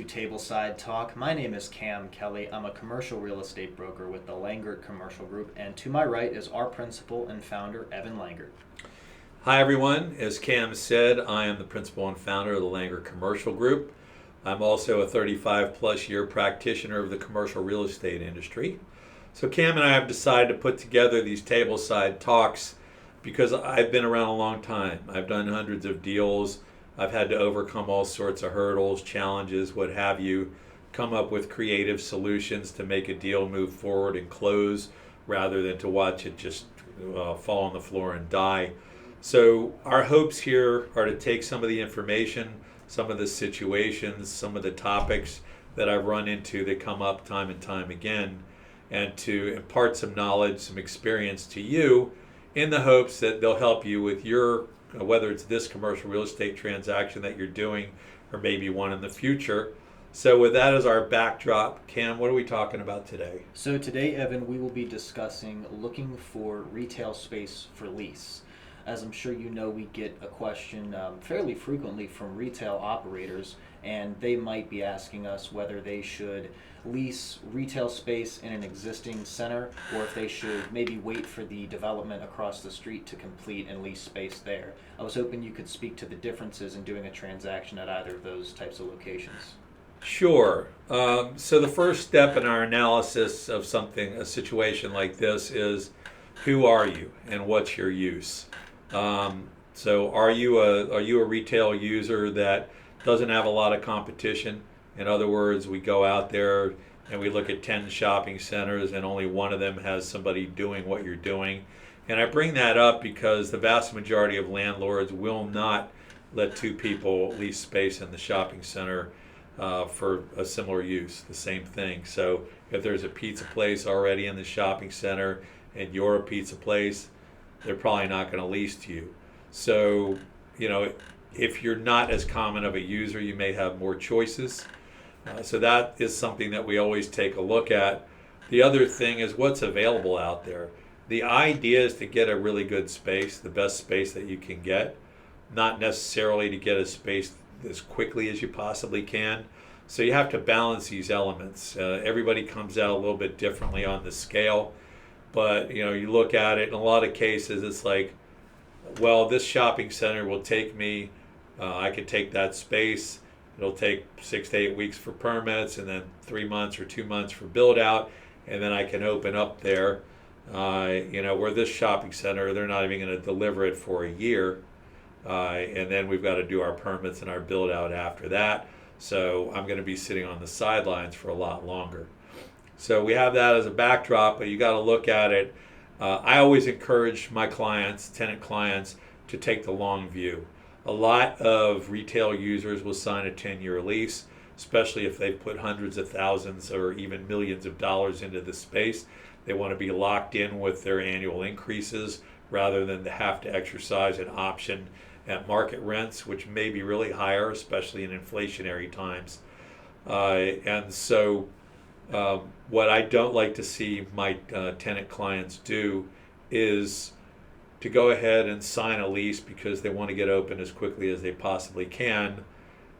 to Tableside Talk. My name is Cam Kelly. I'm a commercial real estate broker with the Langert Commercial Group, and to my right is our principal and founder, Evan Langert. Hi everyone, as Cam said, I am the principal and founder of the Langert Commercial Group. I'm also a 35 plus year practitioner of the commercial real estate industry. So Cam and I have decided to put together these Tableside Talks because I've been around a long time. I've done hundreds of deals. I've had to overcome all sorts of hurdles, challenges, what have you, come up with creative solutions to make a deal move forward and close rather than to watch it just fall on the floor and die. So our hopes here are to take some of the information, some of the situations, some of the topics that I've run into that come up time and time again, and to impart some knowledge, some experience to you in the hopes that they'll help you with your, whether it's this commercial real estate transaction that you're doing or maybe one in the future. So with that as our backdrop, Cam, what are we talking about today? So today, Evan, we will be discussing looking for retail space for lease. As I'm sure you know, we get a question fairly frequently from retail operators, and they might be asking us whether they should lease retail space in an existing center or if they should maybe wait for the development across the street to complete and lease space there. I was hoping you could speak to the differences in doing a transaction at either of those types of locations. Sure. So the first step in our analysis of a situation like this is, who are you and what's your use? So are you a retail user that doesn't have a lot of competition? In other words, we go out there and we look at 10 shopping centers and only one of them has somebody doing what you're doing. And I bring that up because the vast majority of landlords will not let two people lease space in the shopping center for a similar use, the same thing. So if there's a pizza place already in the shopping center and you're a pizza place, they're probably not going to lease to you. So, if you're not as common of a user, you may have more choices. So that is something that we always take a look at. The other thing is what's available out there. The idea is to get a really good space, the best space that you can get, not necessarily to get a space as quickly as you possibly can. So you have to balance these elements. Everybody comes out a little bit differently on the scale. But you look at it, in a lot of cases, it's like, well, this shopping center will take me, I could take that space. It'll take 6 to 8 weeks for permits, and then 3 months or 2 months for build out, and then I can open up there. Where this shopping center, they're not even going to deliver it for a year, and then we've got to do our permits and our build out after that. So I'm going to be sitting on the sidelines for a lot longer. So we have that as a backdrop, but you got to look at it. I always encourage my clients, tenant clients, to take the long view. A lot of retail users will sign a 10-year lease, especially if they've put hundreds of thousands or even millions of dollars into the space. They want to be locked in with their annual increases rather than to have to exercise an option at market rents, which may be really higher, especially in inflationary times. What I don't like to see my tenant clients do is to go ahead and sign a lease because they want to get open as quickly as they possibly can,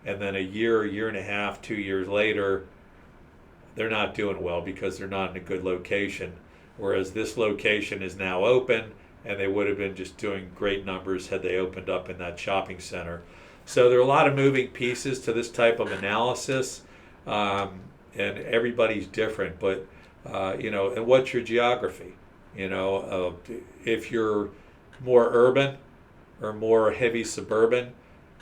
and then a year and a half, 2 years later, they're not doing well because they're not in a good location. Whereas this location is now open, and they would have been just doing great numbers had they opened up in that shopping center. So there are a lot of moving pieces to this type of analysis. And everybody's different, but and what's your geography? If you're more urban or more heavy suburban,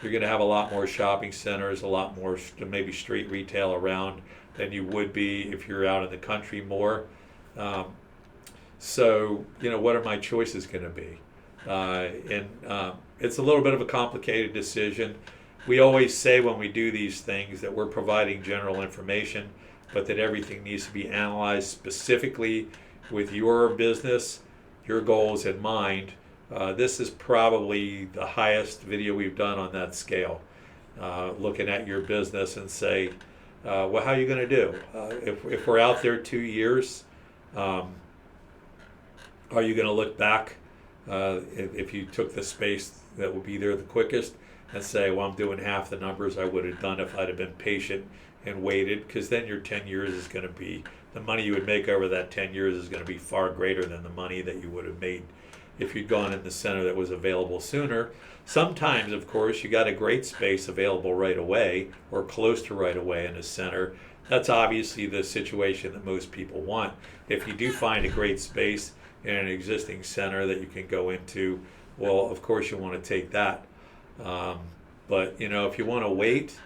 you're going to have a lot more shopping centers, a lot more maybe street retail around than you would be if you're out in the country more. So what are my choices going to be? It's a little bit of a complicated decision. We always say when we do these things that we're providing general information, but that everything needs to be analyzed specifically with your business, your goals in mind. This is probably the highest video we've done on that scale, looking at your business and say, well, how are you going to do? If we're out there 2 years, are you going to look back if you took the space that would be there the quickest and say, well, I'm doing half the numbers I would have done if I'd have been patient and waited, because then your 10 years is going to be, the money you would make over that 10 years is going to be far greater than the money that you would have made if you'd gone in the center that was available sooner. Sometimes, of course, you got a great space available right away or close to right away in the center. That's obviously the situation that most people want. If you do find a great space in an existing center that you can go into, well, of course you want to take that. But if you want to wait,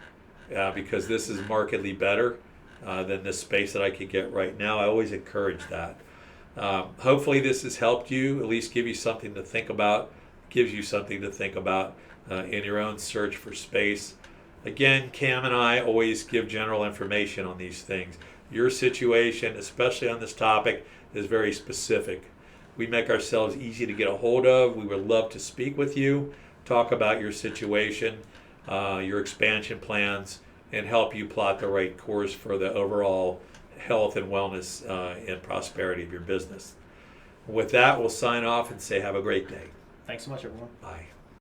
because this is markedly better than this space that I could get right now, I always encourage that. Hopefully this has helped you, at least give you something to think about, gives you something to think about in your own search for space. Again, Cam and I always give general information on these things. Your situation, especially on this topic, is very specific. We make ourselves easy to get a hold of. We would love to speak with you, talk about your situation, your expansion plans, and help you plot the right course for the overall health and wellness and prosperity of your business. With that, we'll sign off and say have a great day. Thanks so much, everyone. Bye.